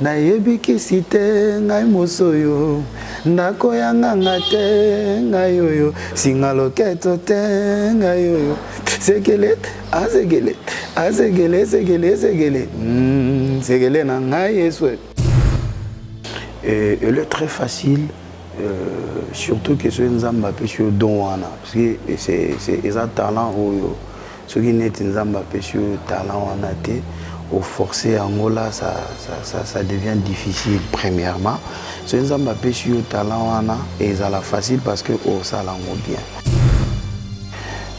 nayebikisi te ngai mosoyo ndako ya nganga te ngai oyo singa loketo te ngai oyo sekele azegele azegele segele segele segele na ngai yesu. Et elle est très facile, surtout que c'est nzamba pesio donwana parce que c'est un talent oyo ce qui n'est nzamba pesio talent wana te au forcer Angola ça devient difficile premièrement c'est nzamba pesio talent wana et ça la facile parce que oh ça l'ango bien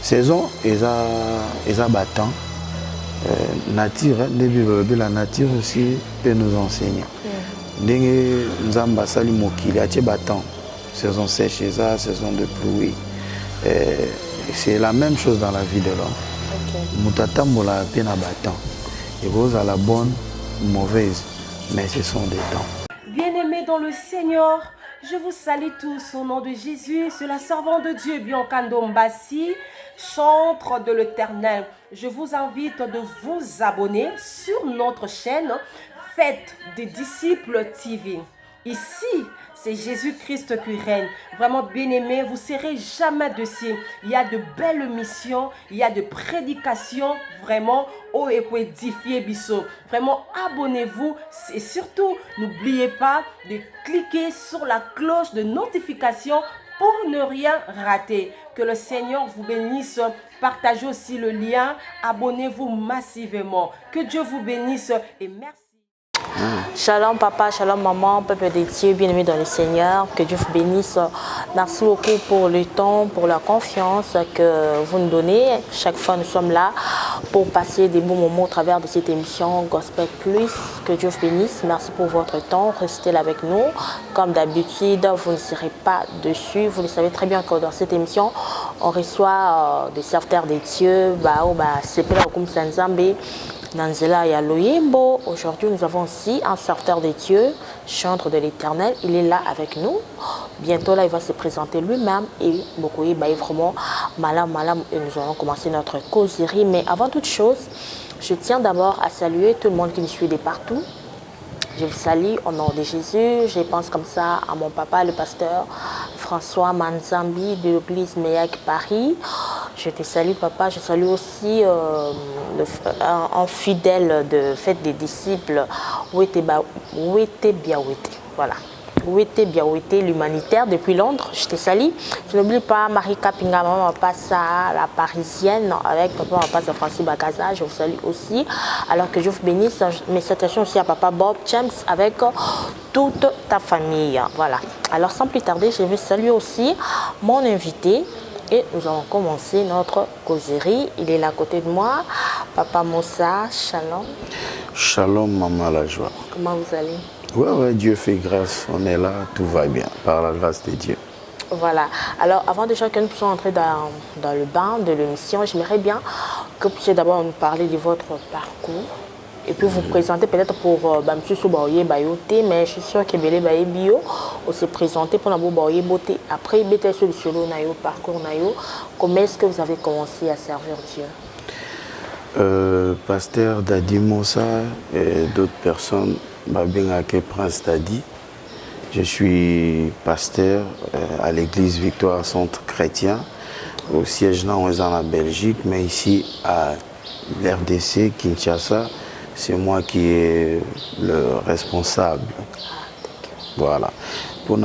saison eza battant nature la nature aussi peut nous enseigner. Ndenge nzamba sali mokili atie battant saison sèche et saison de pluie c'est la même chose dans la vie de l'homme. Mutatambola pena battant et rose à la bonne mauvaise mais ce sont des temps. Bien-aimés dans le Seigneur, je vous salue tous au nom de Jésus. C'est la servante de Dieu Biancando Mbassi, chantre de l'Éternel. Je vous invite de vous abonner sur notre chaîne Fête des disciples TV. Ici, c'est Jésus-Christ qui règne. Vraiment bien-aimé, vous ne serez jamais dessus. Il y a de belles missions, il y a de prédications, vraiment, oh et pour édifier Bisso. Vraiment, abonnez-vous et surtout, n'oubliez pas de cliquer sur la cloche de notification pour ne rien rater. Que le Seigneur vous bénisse. Partagez aussi le lien. Abonnez-vous massivement. Que Dieu vous bénisse et merci. Shalom papa, shalom maman, peuple de Dieu, bien-aimé dans le Seigneur, que Dieu vous bénisse. Merci beaucoup pour le temps, pour la confiance que vous nous donnez. Chaque fois nous sommes là pour passer des bons moments au travers de cette émission Gospel Plus. Que Dieu vous bénisse. Merci pour votre temps. Restez là avec nous. Comme d'habitude, vous ne serez pas dessus. Vous le savez très bien que dans cette émission, on reçoit des serviteurs de Dieu, c'est comme Sanzambe. Nanzela Yaloyembo. Aujourd'hui, nous avons aussi un serviteur de Dieu, chantre de l'Éternel. Il est là avec nous. Bientôt, là, il va se présenter lui-même et beaucoup vraiment malam. Et nous allons commencer notre causerie. Mais avant toute chose, je tiens d'abord à saluer tout le monde qui nous suit de partout. Je vous salue au nom de Jésus. Je pense comme ça à mon papa, le pasteur François Manzambi de l'église Meyak Paris. Je te salue, papa. Je salue aussi un fidèle de Fête des disciples, Wete Biawete. Voilà. Wete Biawete, l'humanitaire depuis Londres. Je te salue. Je n'oublie pas Marika Pinga, maman Passa, la parisienne, avec papa Passa Francis Bagaza. Je vous salue aussi. Alors que je vous bénisse. Mes salutations aussi à papa Bob James avec toute ta famille. Voilà. Alors sans plus tarder, je vais saluer aussi mon invité. Et nous allons commencer notre causerie. Il est là à côté de moi. Papa Moussa, shalom. Shalom, maman la joie. Comment vous allez? Ouais, Dieu fait grâce. On est là, tout va bien, par la grâce de Dieu. Voilà. Alors, avant déjà que nous puissions entrer dans le bain de l'émission, j'aimerais bien que vous puissiez d'abord nous parler de votre parcours. Et puis vous présenter peut-être pour M. Soubaoye Bayoté, mais je suis sûr que Belé Baye Bio, on se présenter pour Nabo Baoye Boté. Après, Bété sur le solo, Nayo, parcours Nayo, comment est-ce que vous avez commencé à servir Dieu? Pasteur Dadi Moussa et d'autres personnes, Babengake Prince Dadi. Je suis pasteur à l'église Victoire Centre Chrétien, au siège là, on est en Belgique, mais ici à l'RDC, Kinshasa. C'est moi qui est le responsable. Voilà. Pour le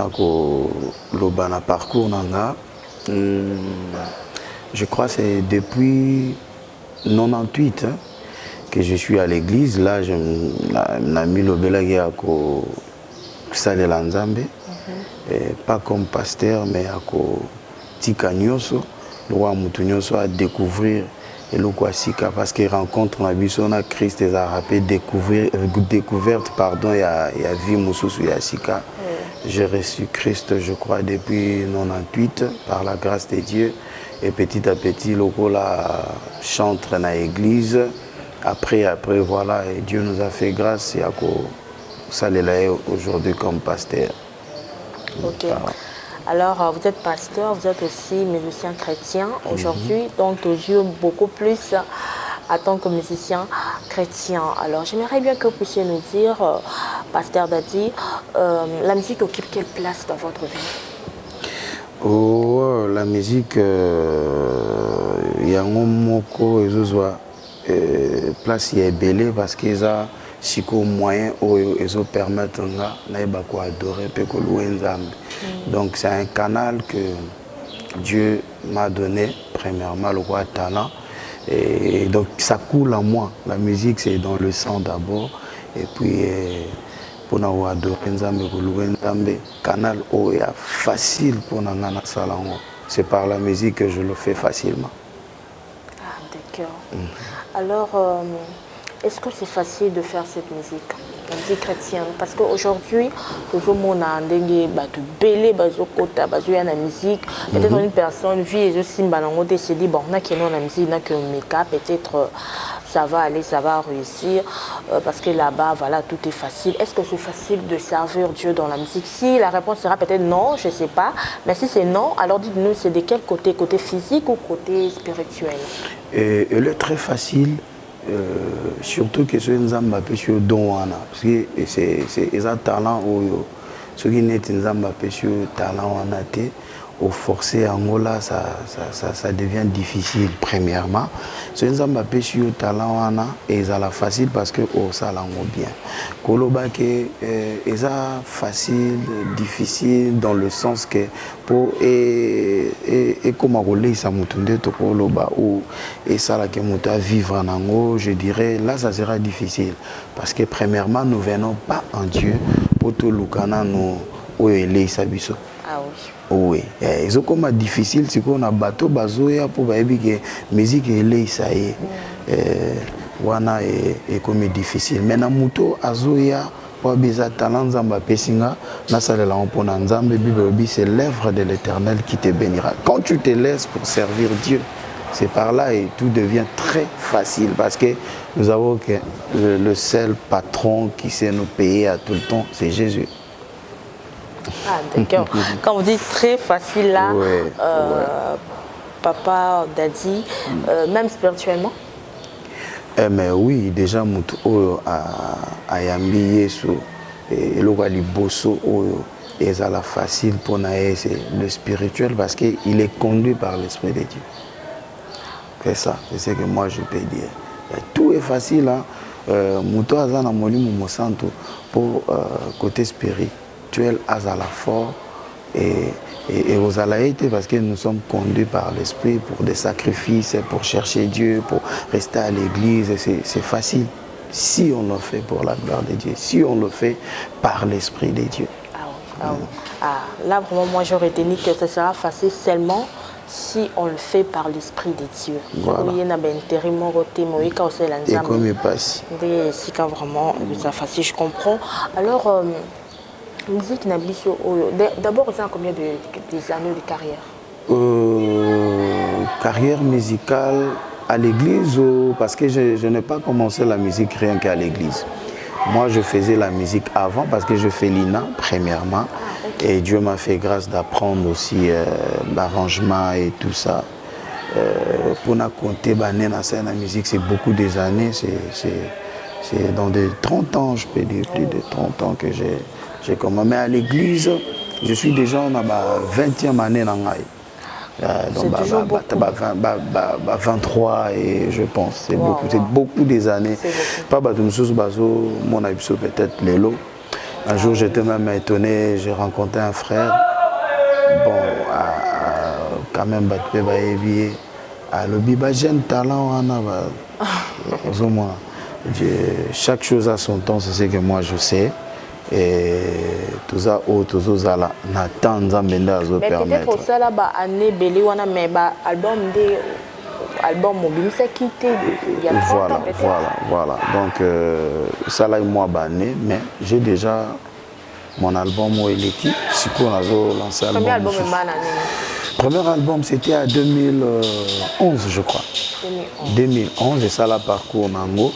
parcours, je crois que c'est depuis 98 que je suis à l'église. Là, je mis le Belagé à Salé Lanzambe. Pas comme pasteur, mais à Tika Nyoso. Le roi Moutounyoso à découvrir. Et le Kwasika, parce qu'il rencontre la Bissona Christ et a rappelé découverte, pardon, il y a vie Moussous Yassika. J'ai reçu Christ, je crois, depuis 98, par la grâce de Dieu. Et petit à petit, le la chante dans l'église. Après, voilà, et Dieu nous a fait grâce et à ça l'est aujourd'hui comme pasteur. Ok. Voilà. Alors, vous êtes pasteur, vous êtes aussi musicien chrétien aujourd'hui, donc aux yeux beaucoup plus en tant que musicien chrétien. Alors, j'aimerais bien que vous puissiez nous dire Pasteur Dadi, la musique occupe quelle place dans votre vie? Oh, la musique, il y a un moko place est belle parce qu'ils ont si moyen ils permettent adorer donc c'est un canal que Dieu m'a donné premièrement le roi talent et donc ça coule en moi. La musique c'est dans le sang d'abord et puis pour nous adorer canal facile pour nous c'est par la musique que je le fais facilement. Ah, d'accord. Alors, est-ce que c'est facile de faire cette musique, la musique chrétienne? Parce qu'aujourd'hui, tout le monde a des belles la musique. Peut-être une personne vit et aussi se dit, bon, on a la musique, on a que le make-up, peut-être ça va aller, ça va réussir. Parce que là-bas, voilà, tout est facile. Est-ce que c'est facile de servir Dieu dans la musique? Si la réponse sera peut-être non, je ne sais pas. Mais si c'est non, alors dites-nous, c'est de quel côté? Côté physique ou côté spirituel? Elle est très facile. Surtout que ce nzamba sur don parce que c'est un talent où ce qui n'est nzamba sur talent au forcer Angola ça devient difficile premièrement ce nzamba sur talent et ça la facile parce que ça l'en bien koloba que ça facile difficile dans le sens que pour et comme on ça mutunde to koloba ou et ça la que muta vivre en Angola je dirais là ça sera difficile parce que premièrement nous venons pas en Dieu pour tout lukana nous ou les sabiso. Ah oui. Oui, ils ont comme difficile si on a bateau bazoya pour que musique est ça y wana est comme difficile maintenant muto azoya pour bisa talent zamba pesinga na salela on nzambe bible c'est l'œuvre de l'Éternel qui te bénira quand tu te laisses pour servir Dieu c'est par là et tout devient très facile parce que nous avons que le seul patron qui sait nous payer à tout le temps c'est Jésus. Ah, d'accord. Quand vous dites très facile là, Papa Dadi, même spirituellement? Mais oui, déjà, a yambi yesu et le bosso et ça la facile pour naïe c'est le spirituel parce qu'il est conduit par l'Esprit de Dieu. C'est ça, c'est ce que moi je peux dire. Tout est facile, hein. Muto azana molimu mosanto pour côté spirituel azala fort et aux alaïtes parce que nous sommes conduits par l'Esprit pour des sacrifices, pour chercher Dieu, pour rester à l'église, c'est facile si on le fait pour la gloire de Dieu, si on le fait par l'Esprit de Dieu. Là vraiment moi j'aurais retenu que ce sera facile seulement si on le fait par l'Esprit de Dieu. Voilà. Et comme il passe. C'est quand vraiment ça facile, je comprends. Alors, musique Nabiso, d'abord, vous avez combien des années de carrière? Carrière musicale à l'église, parce que je n'ai pas commencé la musique rien qu'à l'église. Moi, je faisais la musique avant parce que je fais l'INA, premièrement. Et Dieu m'a fait grâce d'apprendre aussi l'arrangement et tout ça. Pour nous compter, la musique, c'est beaucoup des années. C'est dans des 30 ans, je peux dire, plus de 30 ans que j'ai commencé. Mais à l'église, je suis déjà en 20e année. Donc, 23 et je pense, c'est beaucoup des années. Pas mon habitude peut-être Lélo. Un jour j'étais même étonné, j'ai rencontré un frère. Bon, quand même, le jeune talent, chaque chose a son temps, c'est ce que moi je sais. Et tout ça, tout ça, n'attend pas de permettre. Mais peut-être pour ça, là, année belé, on a mais album mobile, c'est quitté il y a 30 ans peut-être. Voilà. Donc, ça là, moi, année, mais j'ai déjà mon album où il est qui. Si on a lancé album. Premier album est mal année. Premier album, c'était en 2011, je crois. 2011, et ça là, parcours Nango,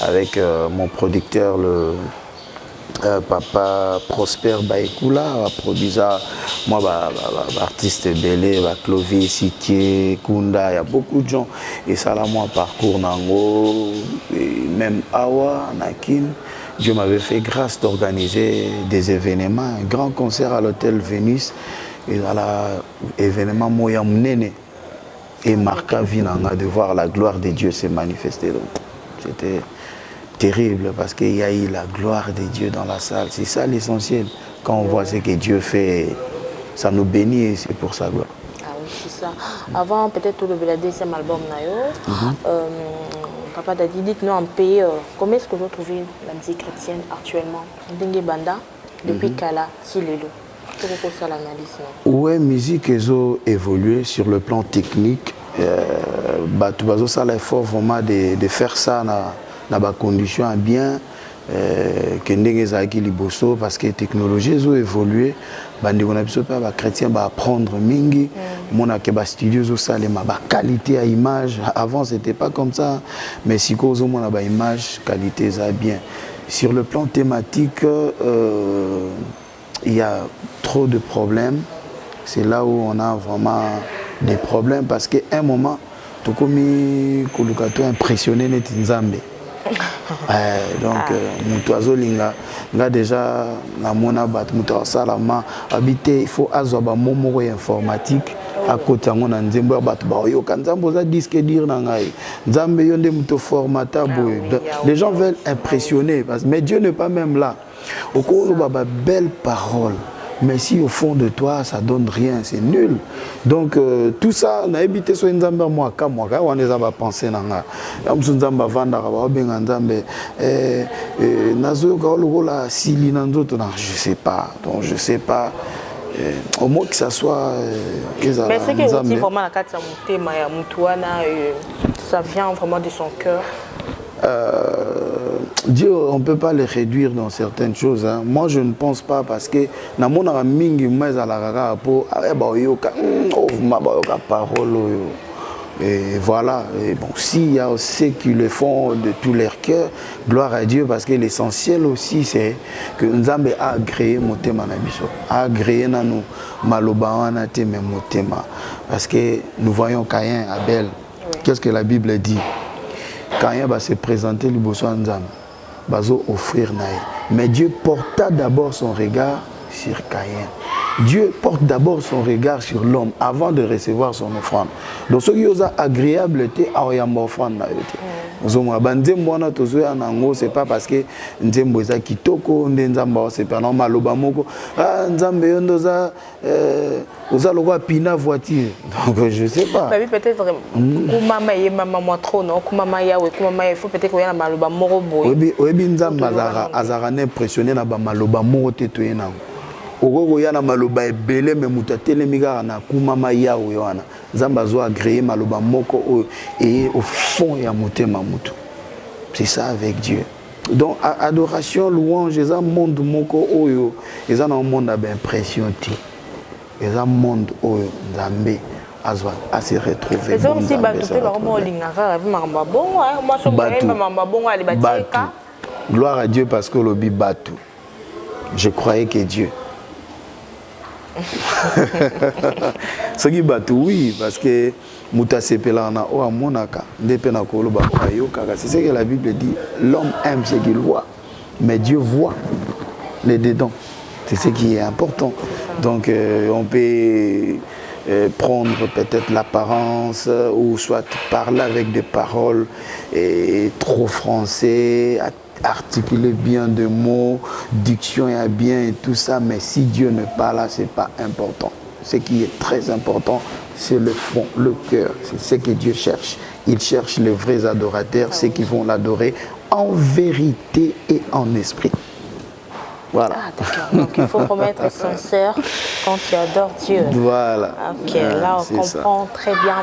avec mon producteur, le Papa Prosper Baekula a produit ça. Moi, artiste belé, Clovis, Siké, Kunda, il y a beaucoup de gens. Et ça là, moi, parcours Nango, et même Awa, Nakin. Dieu m'avait fait grâce d'organiser des événements, un grand concert à l'hôtel Vénus, et à l'événement Moya Mnene. Et marqua Vinanga de voir la gloire de Dieu se manifester. C'était terrible parce qu'il y a eu la gloire de Dieu dans la salle. C'est ça l'essentiel. Quand on voit ce que Dieu fait, ça nous bénit et c'est pour sa gloire. Ah oui, c'est ça. Avant peut-être le deuxième album, Papa Daddy, dites-nous un peu comment est-ce que vous trouvez la musique chrétienne actuellement? Dengue Banda, depuis Kala, Silelo. Pour ça l'analyse. Oui, musique ils ont évolué sur le plan technique. Ça l'effort vraiment de faire ça dans des conditions bien. Que ndenge liboso parce que les technologies ont évolué. Les chrétiens vont apprendre mingi. Mon studios salema qualité à image. Avant c'était pas comme ça, mais si cause mon image qualité ça bien. Sur le plan thématique, il y a trop de problèmes. C'est là où on a vraiment des problèmes parce qu'à un moment, tout comme Kolukato impressionné net Nzambe. Donc Mutuazo Linga, là déjà la mona bat Mutuazo Salama habité, il faut azoba momo informatique. À côté on a Nzembo bat baoyo quand Nzambo za disque dire nangai Nzambe yonde muto formata boy. Les gens veulent impressionner mais Dieu n'est pas même là. Au cours de baba belle parole. Mais si au fond de toi, ça donne rien, c'est nul. Donc, tout ça, on a évité sur Nzamba moi, on les a pensé nanga. Nzamba vanda, Nzambe, Nazo la sili nanzoto, je sais pas. Donc, je sais pas. Au moins que ça soit. Mais c'est que aussi vraiment la carte ça vient vraiment de son cœur. Dieu, on ne peut pas le réduire dans certaines choses. Hein. Moi, je ne pense pas parce que dans mon mingi mais à la parole. Et voilà. Et bon, s'il y a ceux qui le font de tout leur cœur, gloire à Dieu, parce que l'essentiel aussi, c'est que Nzambe a agréé mon thème a agréé nous maloba mon thème. Parce que nous voyons Caïn, Abel. Qu'est-ce que la Bible dit? Caïn va se présenter le bosso Nzambe. Va offrir naï. Mais Dieu porta d'abord son regard sur Caïn. Dieu porte d'abord son regard sur l'homme avant de recevoir son offrande. Donc ce qui est agréable était à oyamba offrande na yote. C'est pas parce que Nzembo eza kitoko Nzamba c'est pas normal maloba moko Nzambe yondoza oza lokwa pina voiture. Donc je sais pas. Mais peut-être kumama ye mama trop non kumama yawe kumama il faut peut-être qu'il y a maloba moko boy. Oyebi Nzamba azara impressionné na ba maloba moko te toyena. Ogogo yana maloba ebele me mutatele migara na kumama yawe wana. Nzamba zo agréé maloba moko et au fond ya motema mutu. C'est ça avec Dieu. Donc adoration, louange, ils ont monde moko oyo, ils ont un monde d'impression ti. Ils ont un monde oyo Nzambe à se retrouver. C'est comme si batupe vraiment lingara avec mamba bon moi je me mamba bon ali batika. Gloire à Dieu parce que lobi batu. Je croyais que Dieu. Ce qui batu oui parce que mutasepelana o amonaka ndepena koloba ayoka c'est ce que la Bible dit, l'homme aime ce qu'il voit mais Dieu voit les dedans. C'est ce qui est important. Donc on peut prendre peut-être l'apparence ou soit parler avec des paroles trop français, articuler bien des mots, diction est bien et tout ça, mais si Dieu ne parle là, c'est pas important. Ce qui est très important, c'est le fond, le cœur. C'est ce que Dieu cherche. Il cherche les vrais adorateurs, ceux qui vont l'adorer en vérité et en esprit. Voilà. Ah, d'accord. Donc il faut vraiment être sincère quand tu adores Dieu. Voilà. Ok, là on comprend ça. Très bien.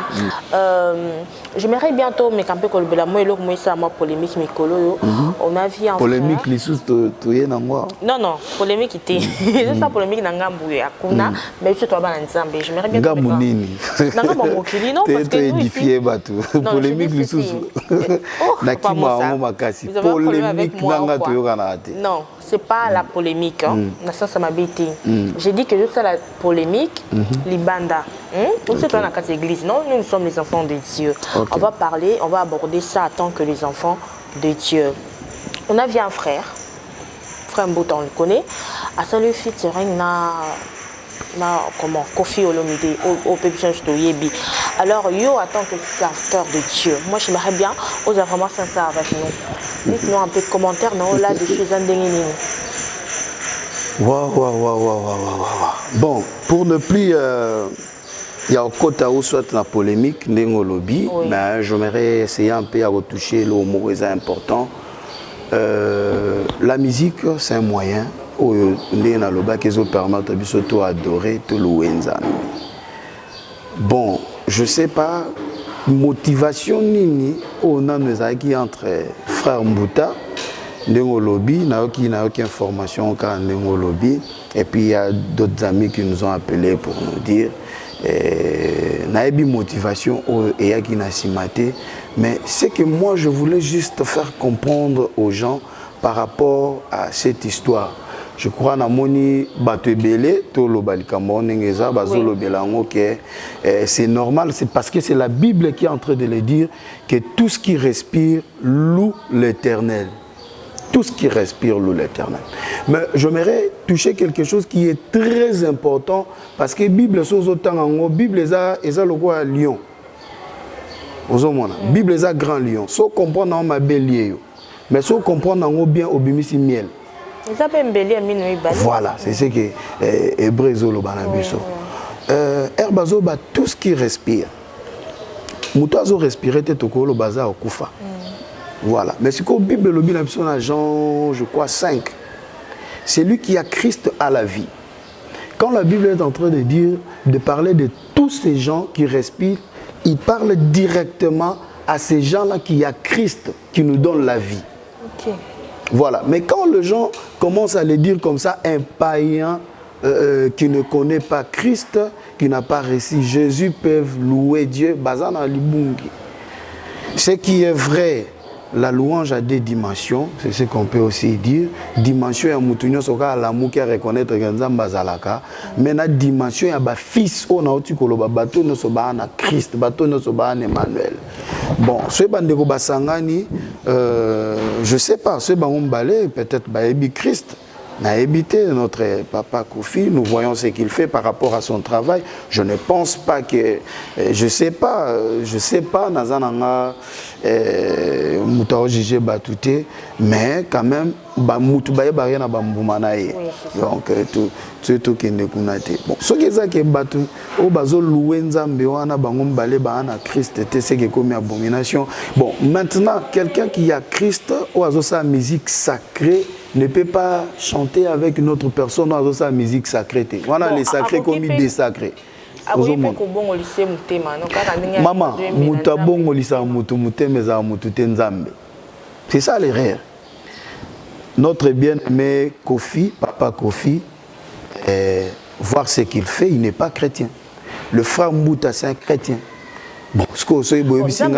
J'aimerais bientôt me camper comme la moi ça ma polémique mikolo. On a vu en polémique les sous toyé na moi. Non, polémique était. C'est ça polémique na ngambu ya kuna, mais je toi ba nzambe. J'aimerais bien ngambu nini. Ngambu mokili non parce que nous édifié bateau. Polémique les sous. Na kima ngo makasi. Polémique nanga toyoka na ate. Non. C'est pas la polémique, ça m'a bêté. J'ai dit que juste la polémique, les bandas. C'est toi dans la église. Non, nous sommes les enfants de Dieu. Okay. On va parler, on va aborder ça en tant que les enfants de Dieu. On a vu un frère frère Mbouta, on le connaît. À ça, le featuring comment Kofi Olomide au Pépichange de Yebi. Alors, yo, en tant que serviteur de Dieu, moi, j'aimerais bien, aux vraiment sincères avec nous. Dites-nous un peu de commentaires, non, là, dessus, Bon, pour ne plus... il y a un côté où soit la polémique, lobby, mais j'aimerais essayer un peu à retoucher le mot important. La musique, c'est un moyen où les gens permettent de adorer, de louer. Bon, je ne sais pas, motivation nini, on a entre frère Mbouta, Ndengo Lobby, n'a aucune information quand Ndengo Lobby, et puis il y a d'autres amis qui nous ont appelés pour nous dire. Naebi motivation et simate, mais c'est que moi je voulais juste faire comprendre aux gens par rapport à cette histoire. Je crois na moni batebele to lobalikambo ngeza bazolo belango que c'est normal, c'est parce que c'est la Bible qui est en train de le dire que tout ce qui respire loue l'Éternel. Tout ce qui respire loue l'Éternel. Mais j'aimerais toucher quelque chose qui est très important parce que la Bible est la Bible est le roi lion. La Bible est un grand lion. Si on comprend ma belle, mais si on comprend bien au bimisi miel. Voilà, c'est ce que Hébreu zolo banabiso. Herbazo ba tout ce qui respire. Mutozo respirer te tokolo baza okufa. Voilà. Mais c'est qu'au Bible, le Bible, Jean, je crois, 5. C'est lui qui a Christ à la vie. Quand la Bible est en train de dire, de parler de tous ces gens qui respirent, il parle directement à ces gens-là qui a Christ, qui nous donne la vie. Okay. Voilà. Mais quand les gens commencent à le dire comme ça, un païen qui ne connaît pas Christ, qui n'a pas reçu Jésus, peuvent louer Dieu, bazana libungi. Ce qui est vrai, la louange a des dimensions, c'est ce qu'on peut aussi dire. Dimension ya mutunyo soka l'amour qui reconnaître Nzamba zalaka, mais la dimension ya ba fils on a oti koloba bato no soba na Christ, bato no soba na Emmanuel. Bon, ce bandeko basangani je sais pas, ce bangombale peut-être ba ebi Christ. n'a habité notre papa Kofi, nous voyons ce qu'il fait par rapport à son travail. Je ne pense pas que, je sais pas, Nazananga, Moutao Jije Batouté, mais quand même, Moutoubaye Barena Bamboumanaye. Donc, tout qui ne kunate. Bon, ce qui est que Batou, au bazo louenza mbewana bangom balé bana Christ, c'est que comme abomination. Bon, maintenant, quelqu'un qui a Christ, ou a sa musique sacrée, ne peut pas chanter avec une autre personne dans sa musique sacrée. Voilà les sacrés comme ils désacrés. Maman, c'est ça l'erreur. Notre bien-aimé Kofi, papa Kofi, voir ce qu'il fait, il n'est pas chrétien. Le frère Mbouta, c'est un chrétien. Bon, ce que c'est beau, c'est un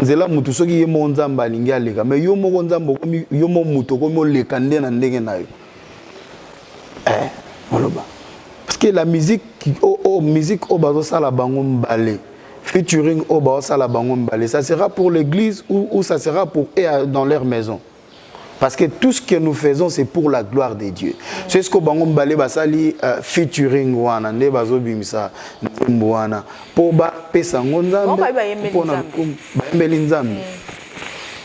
Nzela mutu soki ye monzamba lingi aleka mais yo moko nzambo komi yo mo mutu komi lekande na ndenge na yo oloba parce que la musique musique au bazo sala bango mbale featuring au bazo sala bango mbale ça sera pour l'église ou ça sera pour eux dans leur maison. Parce que tout ce que nous faisons, c'est pour la gloire de Dieu. C'est ce que Bango Mbale basali featuring wana ne bazo bimisa wana pour ba pesa ngonzambe pour na baembeli nzambe.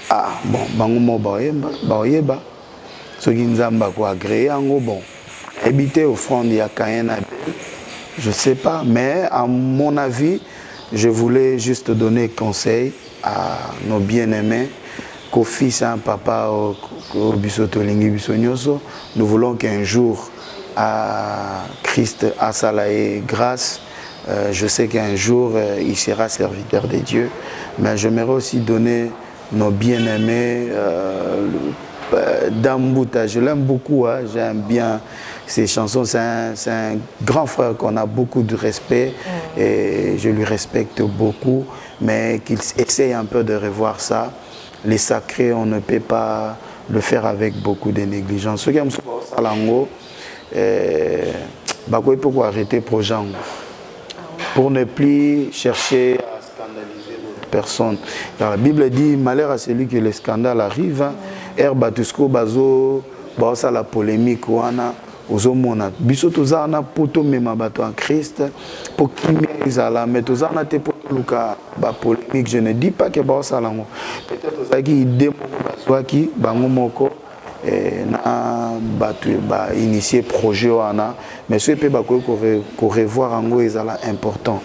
Ah bon bango mo ba yeba so nzamba ko agréé ngo bon habiter offrande ya Caïn Abel. Je sais pas mais à mon avis, je voulais juste donner conseil à nos bien-aimés. Kofi, c'est un papa au Bisotolingi Bisonyoso. Nous voulons qu'un jour, à Christ, à Salaé, grâce, je sais qu'un jour, il sera serviteur de Dieu. Mais j'aimerais aussi donner nos bien-aimés Dambouta. Je l'aime beaucoup, hein, j'aime bien ses chansons. C'est un grand frère qu'on a beaucoup de respect et je lui respecte beaucoup. Mais qu'il essaye un peu de revoir ça. Les sacrés, on ne peut pas le faire avec beaucoup de négligence. Ceux qui aiment Salango, pourquoi arrêter le projet pour ne plus chercher à scandaliser personne. La Bible dit malheur à celui que le scandale arrive. Batusco bazo ça la polémique wana ozomona biso tozana poto mema bato en Christ pour qui zala mais tozana te pour luka ba polémique je ne dis pas que ça lango peut-être ozaki idée moko qui bango moko na batu ba initier projet wana mais ce peut ba ko revoir ango ezala important.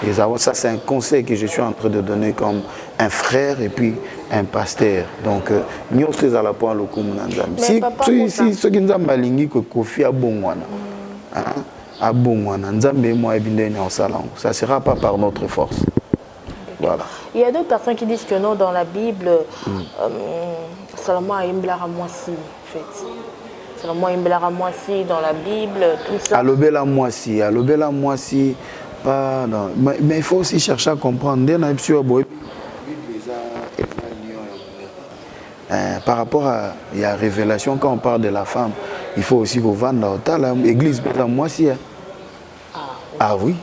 Et ça c'est un conseil que je suis en train de donner comme un frère et puis un pasteur. Donc nous sommes à la point le kumunanzam. Si ce qui nous a malingi que kofi a bon wana. A bon wana nzambe moi ebinde na salon. Ça sera pas par notre force. Voilà. Il y a d'autres personnes qui disent que non dans la Bible seulement imblara moisi en fait. Seulement imblara moisi dans la Bible tout ça. Alobela moisi pas non. Mais il faut aussi chercher à comprendre par rapport à la révélation quand on parle de la femme il faut aussi vous vendre l'église moi si ah oui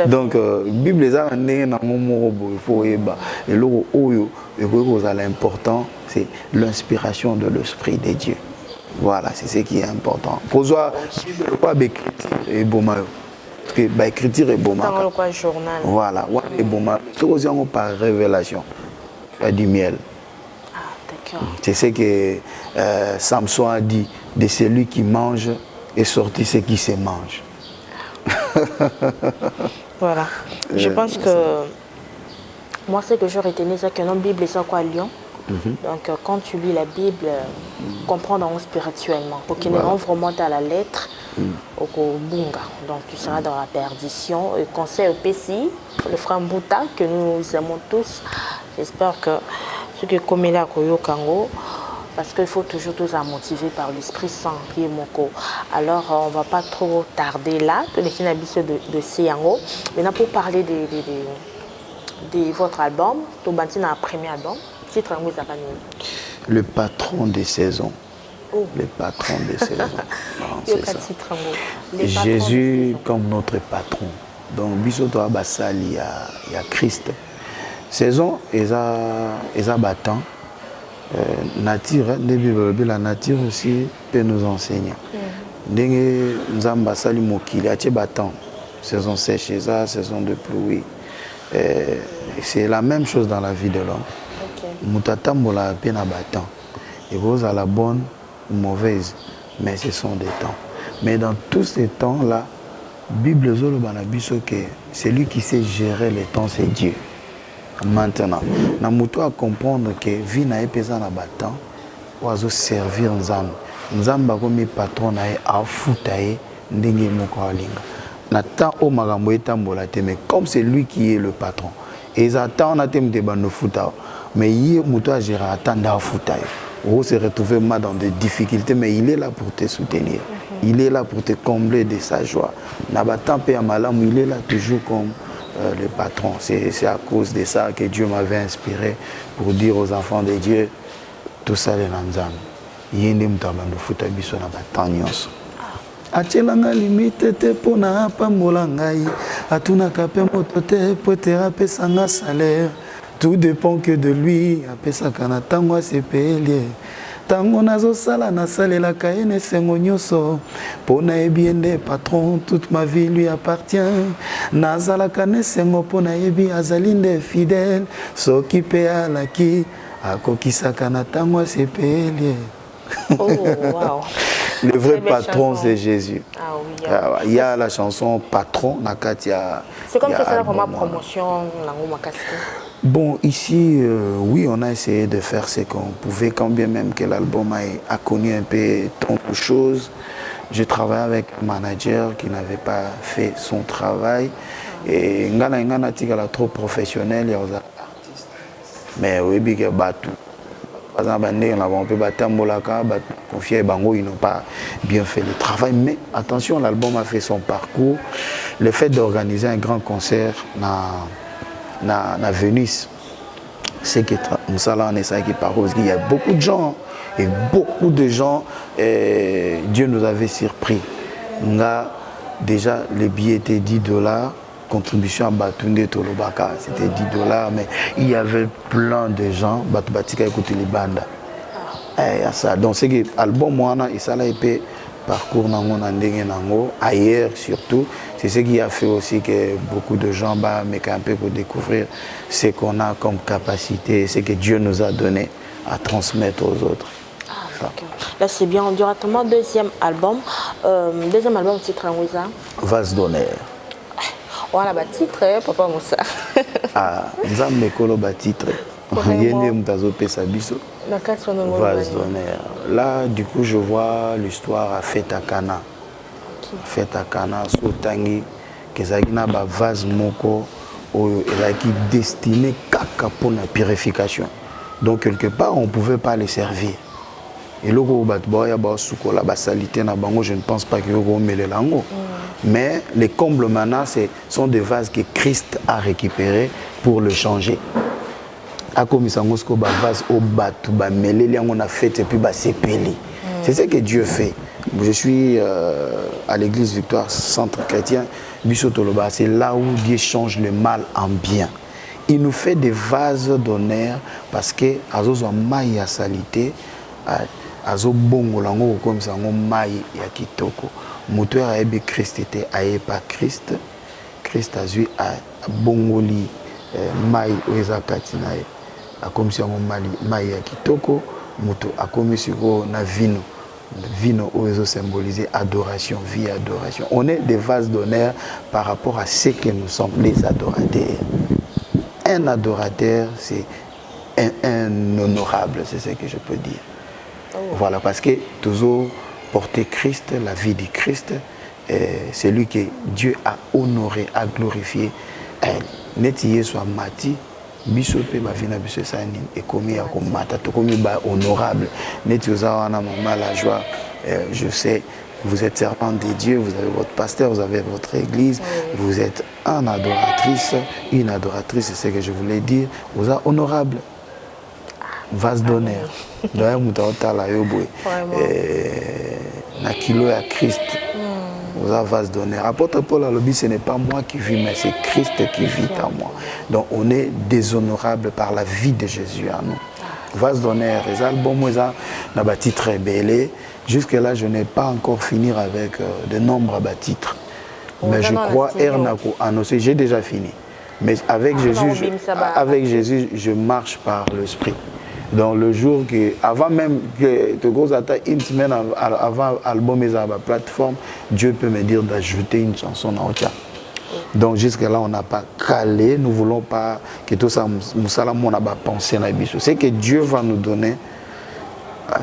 donc Bible il faut l'important c'est l'inspiration de l'esprit de Dieu. Voilà, c'est ce qui est important. Pour toi pas et bon que écriture est bon journal. Voilà, est bon par révélation. Il du miel. Ah, d'accord. C'est ce que Samson a dit, de celui qui mange est sorti ce qui se mange. Voilà. Je pense que moi ce que je retenais c'est que la Bible c'est quoi Lyon. Donc quand tu lis la Bible, comprendre spirituellement, pour qu'il ne vraiment à la lettre, au bunga. Donc tu seras dans la perdition. Et conseil au PCI, le frère Mbouta, que nous aimons tous, j'espère que ce que comme il a Kango, parce qu'il faut toujours tous motiver par l'Esprit Saint qui est Moko. Alors on ne va pas trop tarder là, tous les habitués de Siango. Maintenant pour parler de votre album, tu as un premier album. Le patron des saisons. Oh. Le patron des saisons. C'est ça. Jésus comme notre patron. Donc, bisoto abasali il y a Christ. Saison, ils a battant. Nature, la nature aussi peut nous enseigner. Ndenge nzamba sali mokili ati battant. Saison sèche, saison de pluie. C'est la même chose dans la vie de l'homme. Mutatambola pena battant. Et vous à la bonne ou mauvaise, mais ce sont des temps. Mais dans tous ces temps-là, Bible zolo banabiso que celui qui sait gérer les temps c'est Dieu. Maintenant, na muto à comprendre que vie na epesa na battant, oazo servir nzambe. Nzamba comme patron na a futaye ndenge moko alinga. Na temps au magambo etambola te mais comme c'est lui qui est le patron. Et ils attendent na tem de bano futa. Mais il muto gérera attendre à futaye. On se retrouve dans des difficultés, mais il est là pour te soutenir. Il est là pour te combler de sa joie. Nabatan pe amalam, il est là toujours comme le patron. C'est à cause de ça que Dieu m'avait inspiré pour dire aux enfants de Dieu, tout ça est l'anzam. Yende mutabando futa biso na batanyos. Atielanga limite te pona pambola ngai, atuna kape moto te po thérapie sanga salaire. Tout dépend que de lui, apesa kana tango sepelier. Tango nazo sala na salela kaene sengo nyoso. Pona ebiende patron, toute ma vie lui appartient. Nazala kane sengo pona ebi azalinde fidèle. Soki pe alaki, akokisa kana tango sepelier. Oh wow. Le vrai patron c'est Jésus. Ah oui. Il y a la chanson Patron Nakatia. C'est comme ça c'est vraiment promotion nango makasi. Bon, ici, oui, on a essayé de faire ce qu'on pouvait, quand bien même que l'album a connu un peu tant de choses. Je travaillais avec un manager qui n'avait pas fait son travail. Et Ngana Tigala trop professionnel, il y a des artistes. Mais oui, il y a Batou. Par exemple, on peut battre Molaka, confier Bango, ils n'ont pas bien fait le travail. Mais attention, l'album a fait son parcours. Le fait d'organiser un grand concert na Venise, c'est que Moussala en est ça qui parle. Il y a beaucoup de gens, Dieu nous avait surpris. Déjà, le billet était $10. contribution à Batunde Tolobaka, c'était $10, mais il y avait plein de gens, Batubatika écouter les bandes. Ça. Donc c'est que l'album moi et ça là épais parcours nango ailleurs surtout, c'est ce qui a fait aussi que beaucoup de gens mais un peu pour découvrir ce qu'on a comme capacité, ce que Dieu nous a donné à transmettre aux autres. Okay. Là c'est bien, on dira ton deuxième album titre en Ouïsa. Vase d'honneur. On a le titre, Papa Moussa. Nzambe kolo ba titre. Yende mutazo pesa biso. Vase d'honneur. Là du coup je vois l'histoire à Fête à Cana. Fête à Cana sotangi kezaki na ba vase moko oyo elaki destiné kaka pour la purification. Donc quelque part on pouvait pas les servir. Et là, je ne pense pas que vous mêlez l'ango. Mais les combles maintenant, sont des vases que Christ a récupérés pour le changer. C'est ce que Dieu fait. Je suis à l'église Victoire Centre Chrétien, c'est là où Dieu change le mal en bien. Il nous fait des vases d'honneur parce que azozo mai ya salité azo bongo lango comme ça ngo mai ya kitoko moto ya ebe Christ était aye pas Christ azui a bongoli mai oza katina ye akomi ça ngo mai ya kitoko moto akomi siko na vino ozo symboliser adoration, vie adoration. On est des vases d'honneur par rapport à ce que nous sommes, les adorateurs. Un adorateur, c'est un honorable, c'est ce que je peux dire. Voilà, parce que toujours porter Christ, la vie du Christ, c'est lui que Dieu a honoré, a glorifié. Netiye soit mati, bisope ba vina biso sani et commis à combattre, tout comme honorable. Netiye wana mama la joie, je sais. Vous êtes servant de Dieu, vous avez votre pasteur, vous avez votre église, vous êtes une adoratrice, c'est ce que je voulais dire. Vous êtes honorable, vase d'honneur. D'ailleurs, vous avez kilo à Christ, vous avez vase d'honneur. Apôtre Paul a dit, ce n'est pas moi qui vis, mais c'est Christ qui vit en moi. Donc on est déshonorable par la vie de Jésus à nous. Vase d'honneur, les albums, ils ont titre belé. Jusque-là, je n'ai pas encore fini avec de nombreux titres. Mais je crois, Ernako annoncé, j'ai déjà fini. Mais avec Jésus, je marche par l'Esprit. Donc le jour que, avant même que tu gros attaques une semaine avant l'album et la plateforme, Dieu peut me dire d'ajouter une chanson dans le. Donc jusque-là, on n'a pas calé, nous ne voulons pas que tout ça, on n'a pas pensé dans le. C'est que Dieu va nous donner.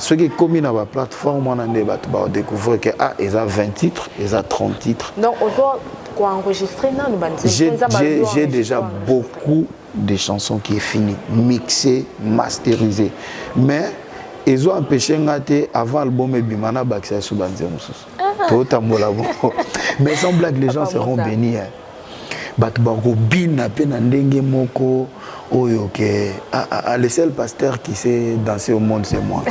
Ceux qui commis dans la plateforme, on a découvert qu'ils ont 20 titres, ils ont 30 titres. Donc, quoi enregistrer j'ai déjà beaucoup de chansons qui sont finies, mixées, masterisées. Mais ils ont empêché avant l'album et Bimana Baksa sous mais sans blague, les gens seront bénis. Le seul pasteur qui sait danser au monde, c'est moi.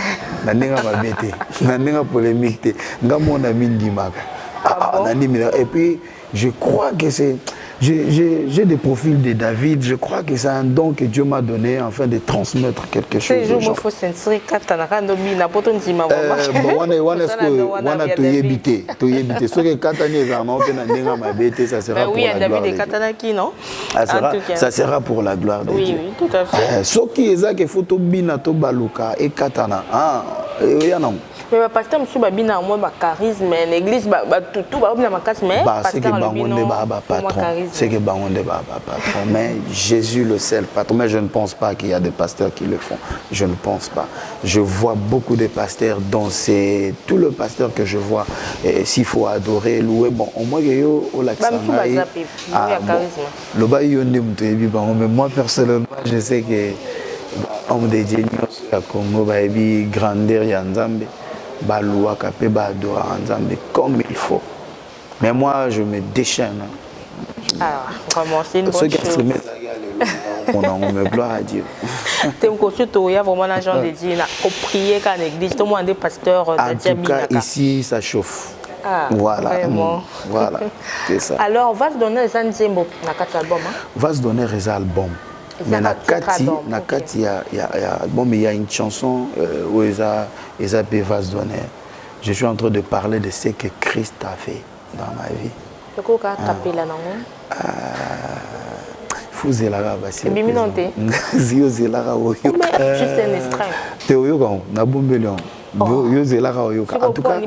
Et puis, je crois que c'est... J'ai des profils de David, je crois que c'est un don que Dieu m'a donné afin de transmettre quelque chose. C'est ça sera pour la gloire de Dieu. Oui, tout à fait. Ce qui est que photo bina to baluka et katana. Mais le pasteur monsieur babina moi ba charisme l'église tout ba obina makasi mais c'est que bangonde ba patron. C'est que bangonde ba patron mais Jésus le seul patron. Mais je ne pense pas qu'il y a des pasteurs qui le font. Je ne pense pas. Je vois beaucoup de pasteurs dont c'est tout le pasteur que je vois s'il faut adorer louer bon au moins yo au l'accent le ba yonde mutebi bango mais moi personnellement je sais que homme de Dieu à Congo ba ebi grandeur ya Nzambe Baloua Kapé Badora Nzambe comme il faut. Mais moi je me déchaîne. Alors, vraiment c'est une bonne chose. On me gloire à Dieu. Tu me consultes, il y a vraiment l'agent de Dieu. On prier quand l'église, tout le monde est pasteur. En tout cas, ici ça chauffe. Ah, voilà. Vraiment. Voilà, c'est ça. Alors, Vase d'honneur, c'est un zémo dans 4 albums. Vase d'honneur, c'est un album. Mais dans 4, il y a une chanson où il y a Vase d'honneur. Je suis en train de parler de ce que Christ a fait dans ma vie. Pourquoi taper là non? Faut zélara basi. Biminonté. Zio zélara oyo. Juste un extrait. Théoyo quand na bombelion. Yo zélara oyo. En tout cas,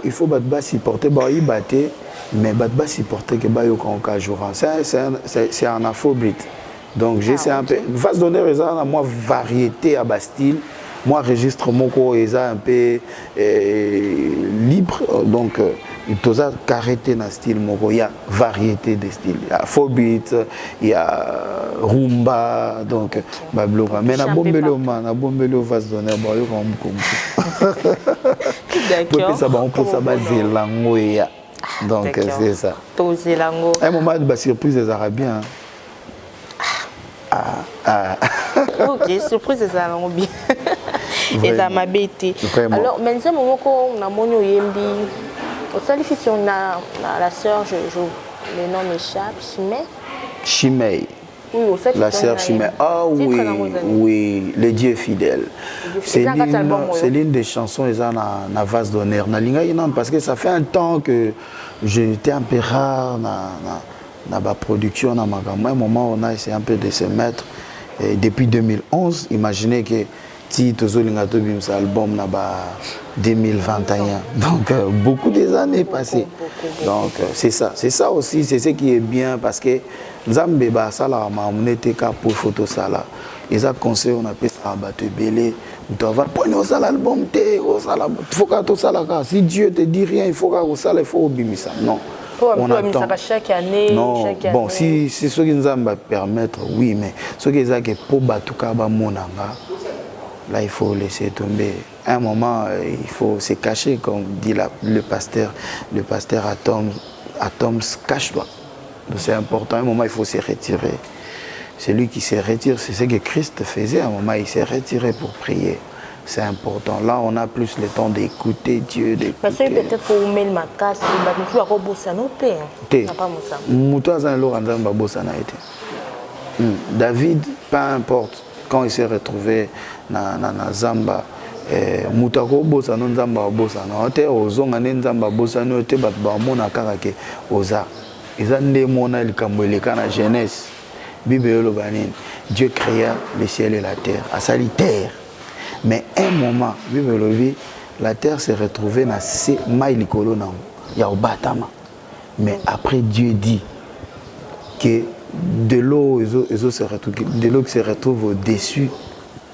il faut battre supporter ba ibate mais battre supporter que ba yo quand jour. C'est un afrobeat. Donc j'essaie un peu Vase d'honneur à moi variété à Bastille. Moi, registre mon corps est un peu libre, donc il faut arrêter dans le style. Il y a variété de styles. Il y a afrobeat, il y a rumba, donc babloka. Mais na bombelo Vase d'honneur, bah yo comme D'accord. Ça on peut ça baser lango ya. Donc c'est ça. Toser lango. Un moment de surprise des Arabiens. Ok, surprise des Arabiens bien. Et ça m'a bêté. Alors, maintenant, on a mon yembi. Au salut, on a la sœur, le nom m'échappe, Chimay. Oui, au fait, la sœur Chimay. Ah oui, oui, le Dieu fidèle. C'est l'une des chansons ils ont na Vase d'honneur. Parce que ça fait un temps que j'étais un peu rare dans la production. À un moment, on a essayé un peu de se mettre. Et depuis 2011, imaginez que si tu as album 2021, donc beaucoup des années passées. Donc c'est ça aussi, c'est ce qui est bien parce que Nzambe ba sala ma monete ka pour photo sala. Ils ont conseillé on appelle ça battre belé. Tu vas prendre ça l'album te au sala. Faut que tout ça là. Si Dieu te dit rien, il faut que ça il faut obéir ça. Non. On attend chaque année. Non, chaque bon, année. si ce qui nous va permettre, oui, mais ce qui est que pour battre monanga. Là, il faut laisser tomber. À un moment, il faut se cacher, comme dit le pasteur. Le pasteur Atom, cache-toi. C'est important. À un moment, il faut se retirer. Celui qui se retire, c'est ce que Christ faisait. À un moment, il s'est retiré pour prier. C'est important. Là, on a plus le temps d'écouter Dieu. Parce que peut-être pour mettre ma casse, il faut avoir bossé nos pères. David, peu importe. Quand il s'est retrouvé dans Zamba, Moutako bossa non Zamba bossa non te ozonga ne Zamba bossa no te bat ba mona karake oza ezande mona likambo kana jeunesse Bible yolobanine Dieu créa le ciel et la terre à sali terre mais un moment Bible lobi la terre s'est retrouvée na se mai likolo na ya obatama mais après Dieu dit que de l'eau qui se retrouve au-dessus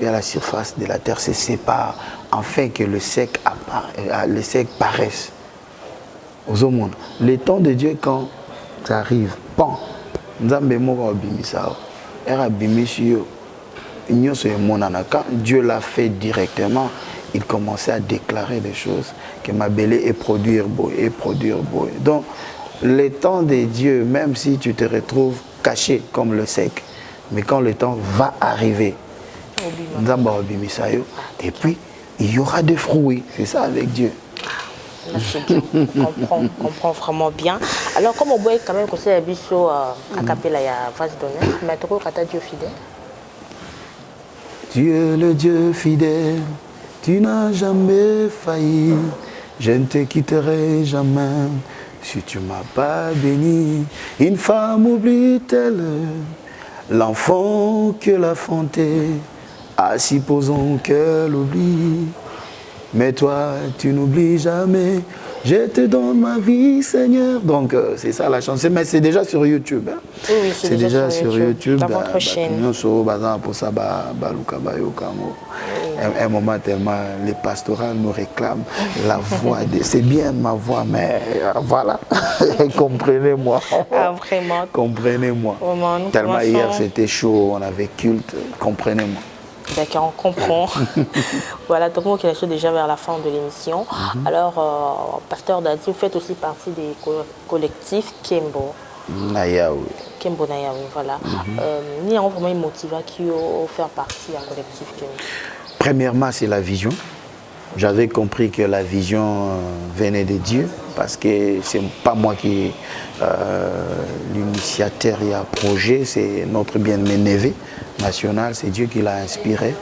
et à la surface de la terre se sépare afin que le sec paraisse. Aux hommes, le temps de Dieu quand ça arrive, pan, quand Dieu l'a fait directement, il commençait à déclarer des choses que ma belle est produire beau et produire beau. Donc le temps de Dieu, même si tu te retrouves caché comme le sec, mais quand le temps va arriver, et puis il y aura des fruits, c'est ça avec Dieu. On comprend vraiment bien. Alors comme on voit quand même que c'est un biseau à capella il y a Vase d'honneur, mais tu as Dieu fidèle. Dieu le Dieu fidèle, tu n'as jamais failli, je ne te quitterai jamais. Si tu ne m'as pas béni, une femme oublie-t-elle l'enfant que l'a fondé, ah supposons qu'elle oublie. Mais toi, tu n'oublies jamais, je te donne ma vie, Seigneur. Donc, c'est ça la chanson. Mais c'est déjà sur YouTube. Hein? Oui, c'est déjà sur YouTube. Dans votre chaîne. Un moment tellement, les pastorales nous réclament la voix. C'est bien ma voix, mais voilà. Comprenez-moi. Ah, vraiment. Comprenez-moi. Vraiment, tellement hier, c'était chaud, on avait culte. Comprenez-moi. D'accord, on comprend. Voilà, donc moi qui suis déjà vers la fin de l'émission. Alors, Pasteur Dadi, vous faites aussi partie des collectifs Kembo. Nayaoui. Kembo Nayaoui, voilà. Il y a vraiment motivé qui faire partie d'un collectif Kembo. Premièrement, c'est la vision. j'avais compris que la vision venait de Dieu, parce que c'est pas moi qui l'initiateur et un projet, c'est notre bien-aimé Neve national, c'est Dieu qui l'a inspiré.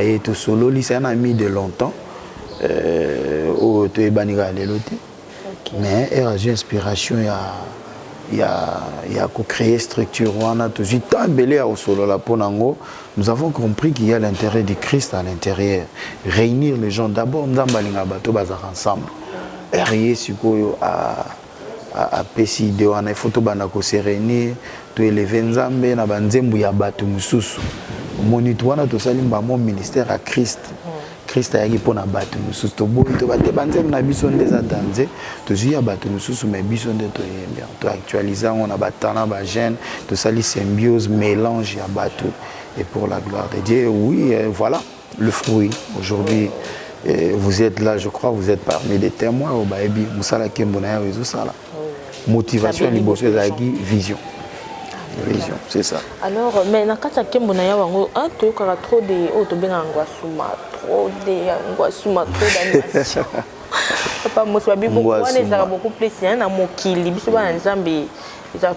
Et tout solo, c'est un ami de longtemps, au Toebaniga Lelote, mais il a eu inspiration, il a créé structure, on a toujours tant belé au solo la ponango. Nous avons compris qu'il y a l'intérêt du Christ à l'intérieur, réunir les gens d'abord, nous avons bateau bazar ensemble, et à PCD, on a photo banako se réunir, to élever nzambe na banzembu ya bato mususu. Monitoana to salimba mon ministère à Christ. Christ a yaki pona bato mususu to boy to bate banzembu na biso ndeza danze, to zuya bato mususu mais biso nde to yemba. To actualiser on a batana ba jeune, to sali symbiose, mélange ya bato et pour la gloire de Dieu. Oui, voilà le fruit aujourd'hui. Vous êtes là, je crois, vous êtes parmi des témoins au Baebi, Moussala Kembonaya Sala. Motivation, liboso ezaki vision. Vision, c'est ça. Alors, mais dans le cas de Kembonaya, tu as trop de angoissement, trop d'animation. Papa, moi, je suis beaucoup plus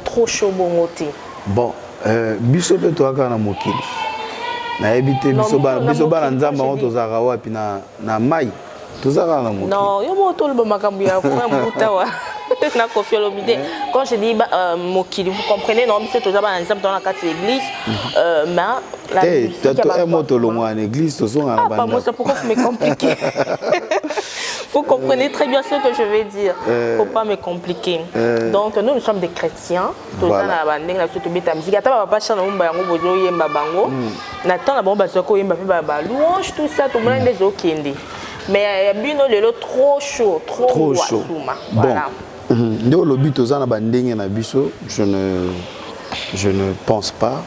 trop chaud. Bon, biso pe to aka na mokili. Na ebité biso ba nzamba on tozaka wapi na mai. Tozaka na mokili. Non, yo mo to le makambu ya frère mutawa. Na Koffi Olomide. Quand je dis mokili, vous comprenez, non, biso tozaba nzamba dans la carte l'église, mais la musique un mot to longo en église, to son ah, pas moi, ça pourquoi vous me compliquer. Vous comprenez très bien ce que je veux dire. Faut pas me compliquer. Donc nous sommes des chrétiens. Tous ça na bandeng na surtout beta musique. Ata papa chana mumba yango bozo yemba bango. Na temps la bomba soko yemba pe ba louange tout ça tout le monde des okende. Mais bino lelo trop chaud, trop chaud. Voilà. Bon. Le but aux na bandeng na biso, je ne pense pas.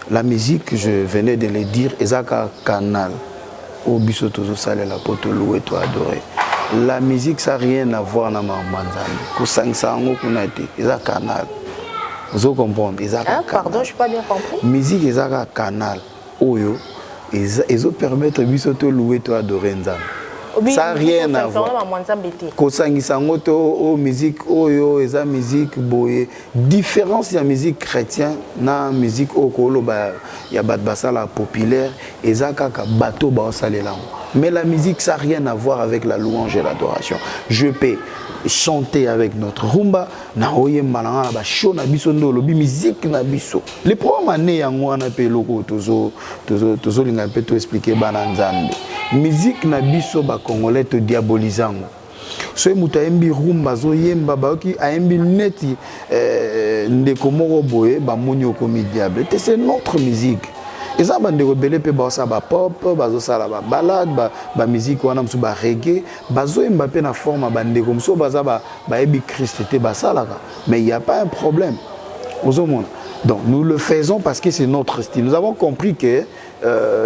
La musique, je venais de le dire, ezaka canal. Au biso tozo sale la poto louer toi adorer. La musique, ça n'a rien à voir avec le canal. Vous comprenez? Pardon, je ne suis pas bien compris. La musique, c'est un canal. Ils permettent de louer et adorer. Ça n'a rien à voir. La musique, c'est une musique. Différence de la musique chrétienne et la musique populaire, c'est un bateau. Mais la musique, ça n'a rien à voir avec la louange et l'adoration. Je peux chanter avec notre rumba, na oye malanga ba show na biso ndolo bi musique na biso. Les premières années yango na pe loko tozo linga pe to expliquer bana nzambe. Musique na biso ba congolais to diabolisant. So muta embi rumba zo yemba ba ki a embi neti ndeko moko boye ba moni okomi diable. C'est notre musique. Ils ont des rebelles pe bossa ba pop, bazo sala ba balade, ba musique wana msu ba reggae, bazo Mbappé na forme bande comme ça baza ba ebi Christ te ba sala. Mais il y a pas un problème. Donc nous le faisons parce que c'est notre style. Nous avons compris que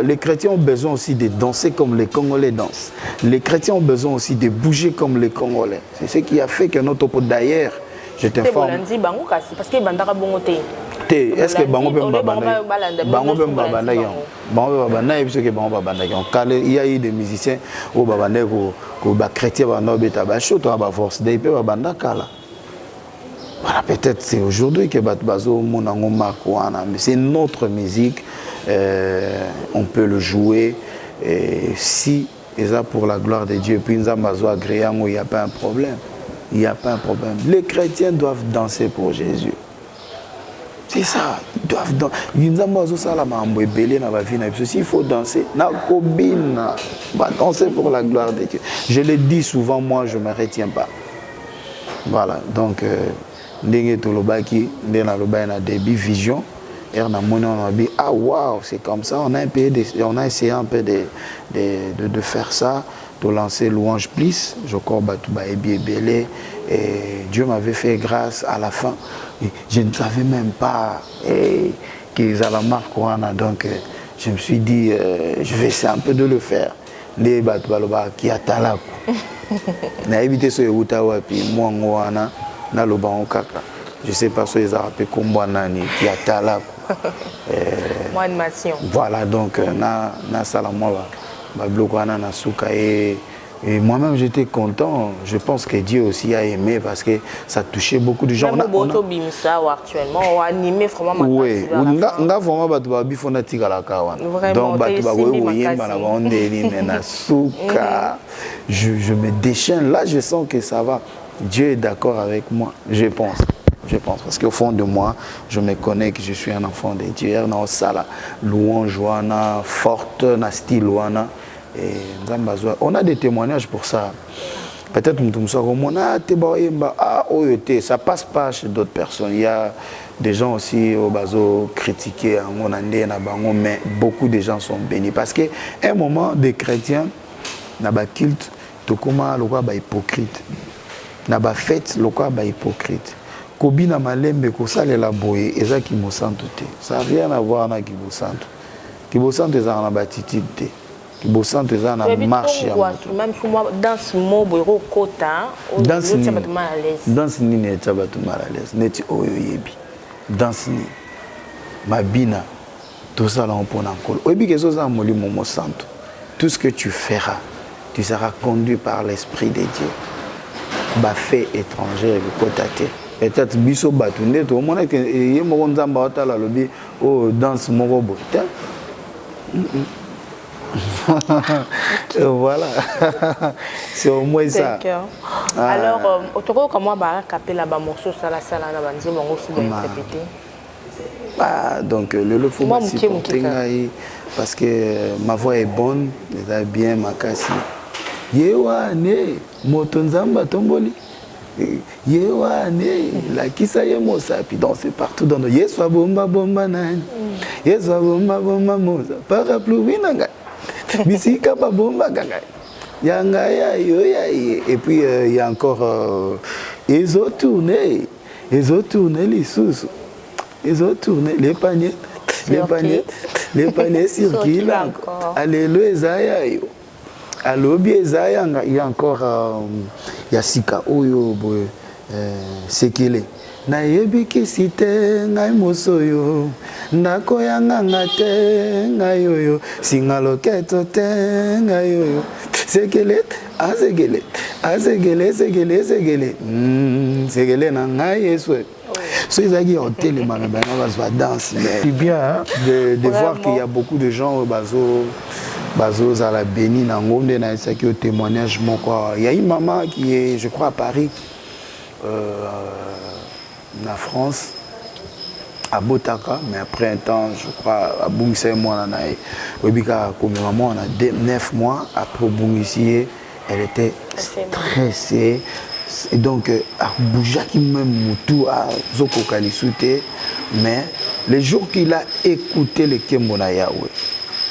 les chrétiens ont besoin aussi de danser comme les Congolais dansent. Les chrétiens ont besoin aussi de bouger comme les Congolais. C'est ce qui a fait que notre pote d'ailleurs, je t'informe. Parce que bandara bongote. Est-ce que bango pe mbabanda yon bango babanda biso ke bango babanda yon kale il y a eu des musiciens au babanda ko ba chrétien ba no beta ba shoto ba force day pe babanda kala. Voilà, peut-être c'est aujourd'hui que bat bazo monango makwana, mais c'est notre musique, on peut le jouer et si et ça pour la gloire de Dieu puis nzambazo agréant, il y a pas un problème. Il y a pas un problème. Les chrétiens doivent danser pour Jésus. C'est ça, ils doivent danser. Il faut danser. Danser pour la gloire de Dieu. Je le dis souvent, moi je ne me retiens pas. Voilà, donc, vision. Ah waouh, c'est comme ça. On a essayé un peu de faire ça, de lancer Louange Plus. Je crois et Dieu m'avait fait grâce à la fin. Je ne savais même pas qu'ils allaient marquer. Donc je me suis dit, je vais essayer un peu de le faire. Les batoualoba qui atalaku. Na évité ce utawa puis moi ngwana na lobango kaka. Je sais pas si ils appellent combo nani qui atalaku. Moi animation. Voilà donc na salamwa Et moi-même, j'étais content. Je pense que Dieu aussi a aimé parce que ça touchait beaucoup de gens. Même actuellement, on a animé vraiment. Oui, on a vraiment je me déchaîne. Là, je sens que ça va. Dieu est d'accord avec moi, je pense. Je pense, parce qu'au fond de moi, je me connais que je suis un enfant de Dieu. Louange, forte, style, on a des témoignages pour ça. Peut-être ça passe pas chez d'autres personnes. Il y a des gens aussi au bazo critiqués, mais beaucoup de gens sont bénis. Parce qu'à un moment, des chrétiens, na ba culte, to koma lokwa ba hypocrite. Na ba fête, lokwa ba hypocrite. Kobina malembe ko salela boye, eza ki mosantu te. Ça n'a rien à voir na ki mosantu. Ki mosantu eza na ba attitude. Ki mosantu eza na marche ya moto. Même moi dans ce mot boyro kota, dans ni eta batu mal à l'aise. Neti oyo yebi. Dans ni mabina tout ça là on pona encore. Oyebi kezo za molimo mosantu. Tout ce que tu feras, tu seras conduit par l'Esprit de Dieu. Ba fait étranger kotate. Peut-être biso batunde to mona ke ye mo nzamba otala lobi o danse moko bote. Voilà. C'est au moins ça. Alors autour comment ba capter ba morceau ça la sala na banzi mongo aussi bien interpréter. Donc le faut supporter parce que ma voix est bonne, elle est bien ma casse. Yewane motonzamba tomboli. Yewane la kisa yemo sapi danser partout dans le yeswa bomba bomba nan. Yeswa bomba bomba moza parapluie nanga. Bisika ba bomba ganga. Yanga ya yo ya et puis il y a encore ils ont tourné les sous. Ils ont tourné les paniers circulent encore. Alléluia, Zaya yo. Alobi Zaya, il y a encore Yasika Oyo, Sekele. Na yebi kisite ngai mosoyo, ndako ya nganga te ngai yoyo, singaloketo te ngai yoyo. Sekele, sekele na ngai Yesu. C'est ça qui ont télé danse. C'est bien de voir qu'il y a beaucoup de gens au Bazo à la Béni, Nangonde, na qui au témoignage. Il y a une maman qui est, je crois, à Paris, en France, à Botaka, mais après un temps, je crois, à Bungse, moi, comme maman, on a 9 mois, après Bungse, elle était stressée. Et donc, à Boujaki même Moutou, à Zoko Kalisute, mais les jours qu'il a écouté le Kembona Yahweh,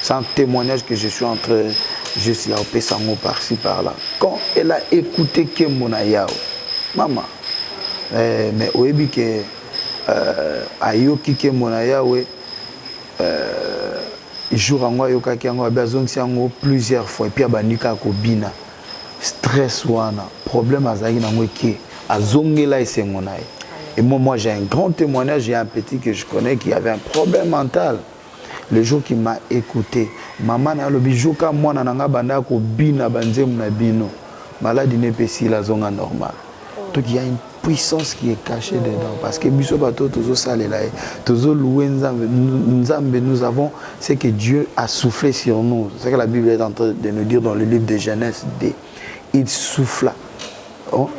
c'est un témoignage que je suis en train juste là, au Pessango par-ci par-là. Quand elle a écouté Kembona Yahweh, maman, mais au Ebike, Ayoki Kembona Yahweh, jour en moi, Yokaki en moi, plusieurs fois, et puis à Banika Kobina. Stress wana problème azaki na ngweki azongela esengonaye. Et moi j'ai un grand témoignage, j'ai un petit que je connais qui avait un problème mental. Le jour qu'il m'a écouté, maman na lobi joka mwana nanga banda ko bina banzemu na bino. Maladie n'est pas si la zone normale. Donc il y a une puissance qui est cachée dedans parce que biso bato tozo salela tozo louer nzambe, nous avons ce que Dieu a soufflé sur nous. C'est ce que la Bible est en train de nous dire dans le livre de Genèse 2. Il souffla.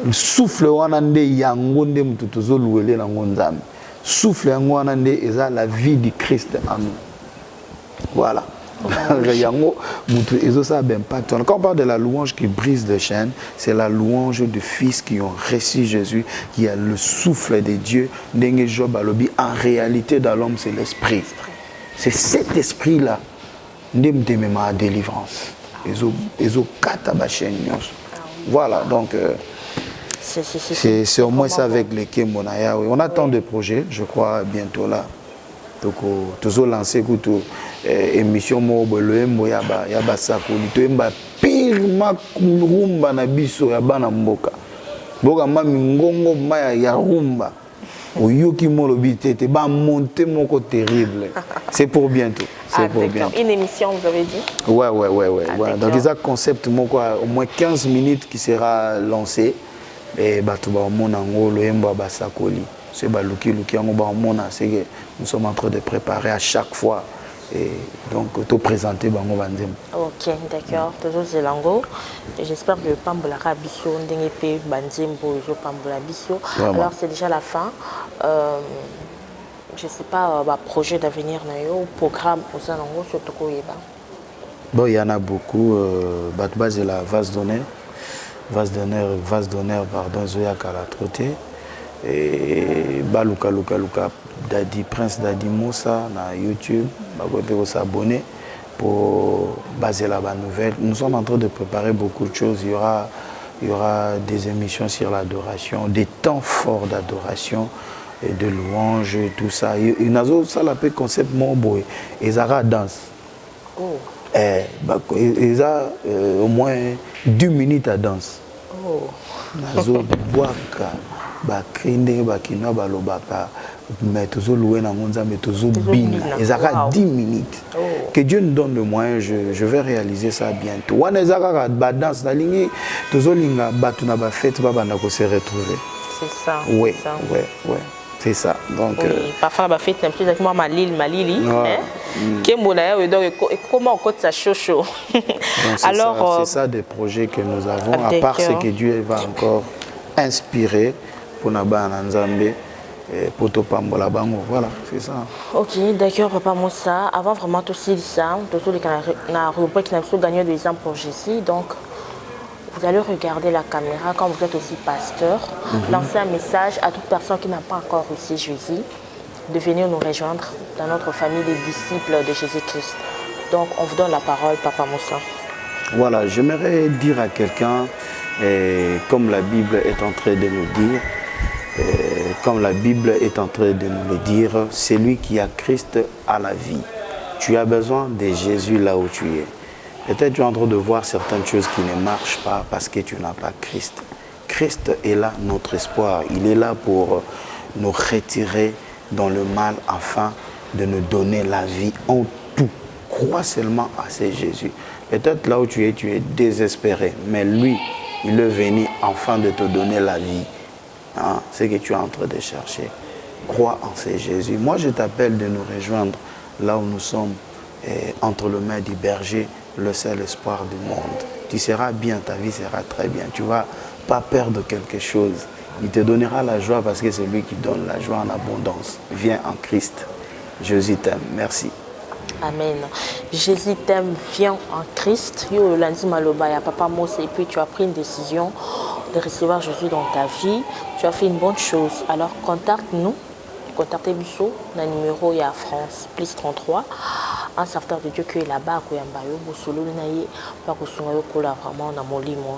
Il souffle wanande yangonde mututuzo louele na ngonzambe. Souffle wanande eza la vie du Christ en nous. Voilà. Yango mutu ezo ça a impact. Quand on parle de la louange qui brise les chaînes, c'est la louange de fils qui ont reçu Jésus, qui a le souffle de Dieu. Ndenge Job alobi, en réalité dans l'homme c'est l'esprit. C'est cet esprit là ndemte mema à délivrance. Ezo kata ba chaîne. Voilà, donc c'est au moins ça avec les Kembonaya. On attend des projets, je crois, bientôt là. Donc, tous lancé une émission yaba sakoli to emba pire makumba na biso ya bana mboka. Boka mami ngongo maya ya rumba. Oyoki molobi tete ba monter moko terrible. C'est pour bientôt. c'est pour bien. Une émission, vous avez dit? Ouais. Donc, il y a un concept, au moins 15 minutes qui sera lancé. Et c'est nous sommes en train de préparer à chaque fois. Et donc, tout présenter Bango Banzem. Ok, d'accord. Toujours Zelango. J'espère que Pambola Rabisso, Ndengepe, Banzembo, Pambola Bisso. Alors, c'est déjà la fin. Je ne sais pas, projet d'avenir, programme au Zelango, surtout Koyeba. Bon, il y en a beaucoup. Batbaz est la vase d'honneur. Vase d'honneur, pardon, Zoya Kalatroté. Et Baluka Dadi, Prince Dadi Moussa, na YouTube. Vous pouvez s'abonner pour baser la bonne nouvelle. Nous sommes en train de préparer beaucoup de choses. Il y aura des émissions sur l'adoration, des temps forts d'adoration et de louange et tout ça. Il y a un concept Moboy. Et Zara danse. Oh. Il y a au moins 2 minutes à danse. Oh. Nazo Boaka, Bakrinde, Bakina, Balobaka, mais toujours loué dans mon mais toujours bina. Il y a 10 minutes. Oh. Que Dieu nous donne le moyen, je vais réaliser ça bientôt. On a une danse, toujours linga, batuna ba fête, ba banda ko se retrouver. C'est ça. Oui. C'est ça. Donc, oui, parfois, la fête, c'est exactement Malili. Comment on compte ça chaud. Alors, c'est ça des projets que nous avons, à part ce que Dieu va encore inspirer pour Naba Nzambe, pour Topambola Bango. Voilà, c'est ça. Ok, d'accord, Papa Moussa. Avant vraiment tout ça, tous les rubriques qui n'ont gagné des ans pour Jésus. Donc, vous allez regarder la caméra quand vous êtes aussi pasteur, lancer un message à toute personne qui n'a pas encore reçu Jésus, de venir nous rejoindre dans notre famille des disciples de Jésus-Christ. Donc, on vous donne la parole, Papa Moussa. Voilà, j'aimerais dire à quelqu'un, comme la Bible est en train de nous dire, c'est lui qui a Christ à la vie. Tu as besoin de Jésus là où tu es. Peut-être tu es en train de voir certaines choses qui ne marchent pas parce que tu n'as pas Christ. Christ est là, notre espoir. Il est là pour nous retirer dans le mal afin de nous donner la vie en tout. Crois seulement à ce Jésus. Peut-être là où tu es désespéré. Mais lui, il est venu afin de te donner la vie. Hein, ce que tu es en train de chercher. Crois en ce Jésus. Moi, je t'appelle de nous rejoindre là où nous sommes, entre le mains du berger, le seul espoir du monde. Tu seras bien, ta vie sera très bien. Tu ne vas pas perdre quelque chose. Il te donnera la joie parce que c'est lui qui donne la joie en abondance. Viens en Christ. Jésus t'aime. Merci. Amen. Jésus t'aime, viens en Christ. Yo lundi maloba ya Papa Moussa, et puis tu as pris une décision de recevoir Jésus dans ta vie. Tu as fait une bonne chose. Alors contacte-nous. Contactez Bissot, dans le numéro il y a France, plus 33. Un serviteur de Dieu qui est là-bas,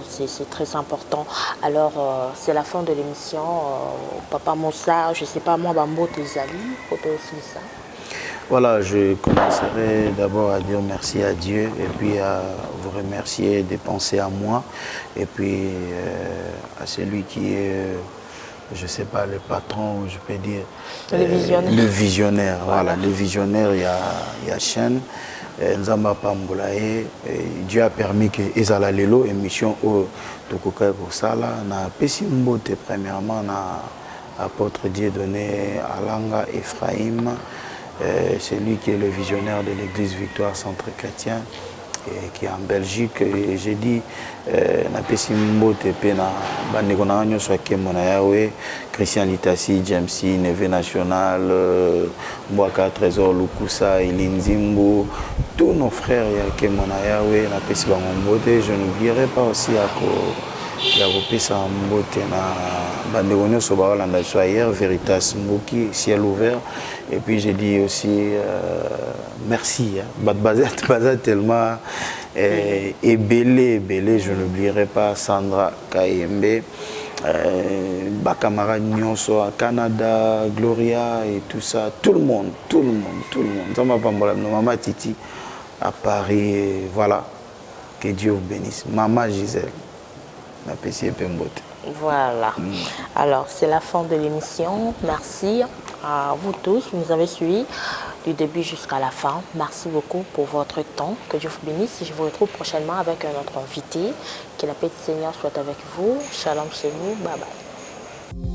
c'est très important. Alors, c'est la fin de l'émission. Papa Moussa, je ne sais pas, moi, Bambo Tezali, pour aussi ça. Voilà, je commencerai d'abord à dire merci à Dieu et puis à vous remercier de penser à moi et puis à celui qui est, je ne sais pas, le patron, je peux dire, le visionnaire. Voilà, le visionnaire, il y a Chen, Nzamba Pamboulaye, Dieu a permis que Ezala Lelo, émission au Tokoka Kosala, na Pessimbote premièrement, na apôtre Dieudonné Alanga Ephraim. C'est lui qui est le visionnaire de l'église Victoire Centre Chrétien qui est en Belgique. Et j'ai dit, na Pessimbo Tepe na Bandekona Nyoso Kemona Yawe, Christian Litassi, Jamsi, Neve National, Mwaka Trésor Lukusa, Ilinzimbo, tous nos frères Kemona Yawe, na Pessimbo Mbote. Je n'oublierai pas aussi à Yapesa Mbote na Bandegonyo Sobaolanda hier, Veritas Mboki, ciel ouvert. Et puis j'ai dit aussi merci. Badbaza tellement belé, je n'oublierai pas Sandra Kayembe, Bakamara Nyonso à Canada, Gloria et tout ça, tout le monde. Maman Titi à Paris, et voilà, que Dieu vous bénisse. Maman Gisèle. Voilà. Alors, c'est la fin de l'émission. Merci à vous tous qui nous avez suivis. du début jusqu'à la fin. Merci beaucoup pour votre temps. Que Dieu vous bénisse. Je vous retrouve prochainement avec un autre invité. Que la paix du Seigneur soit avec vous. Shalom chez vous. Bye bye.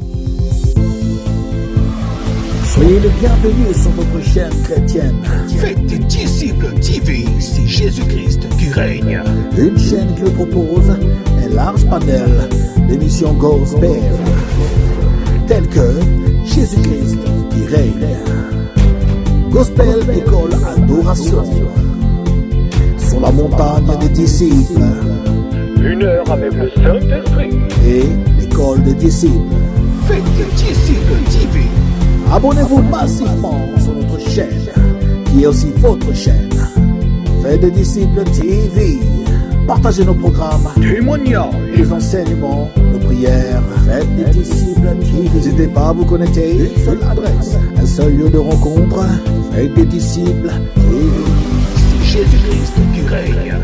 Soyez les bienvenus sur votre chaîne chrétienne. Faites des disciples TV, c'est Jésus-Christ qui règne. Une chaîne qui vous propose un large panel d'émissions gospel, telles que Jésus-Christ qui règne, Gospel École Adoration, sur la montagne des disciples, 1 heure avec le Saint-Esprit. et l'école des disciples. Faites des disciples TV. Abonnez-vous massivement sur notre chaîne, qui est aussi votre chaîne. Faites des disciples TV. Partagez nos programmes, Témoignages. les enseignements, nos prières. Faites des disciples TV. N'hésitez pas à vous connecter. Une seule adresse, un seul lieu de rencontre. Faites des disciples TV. C'est Jésus-Christ qui règne.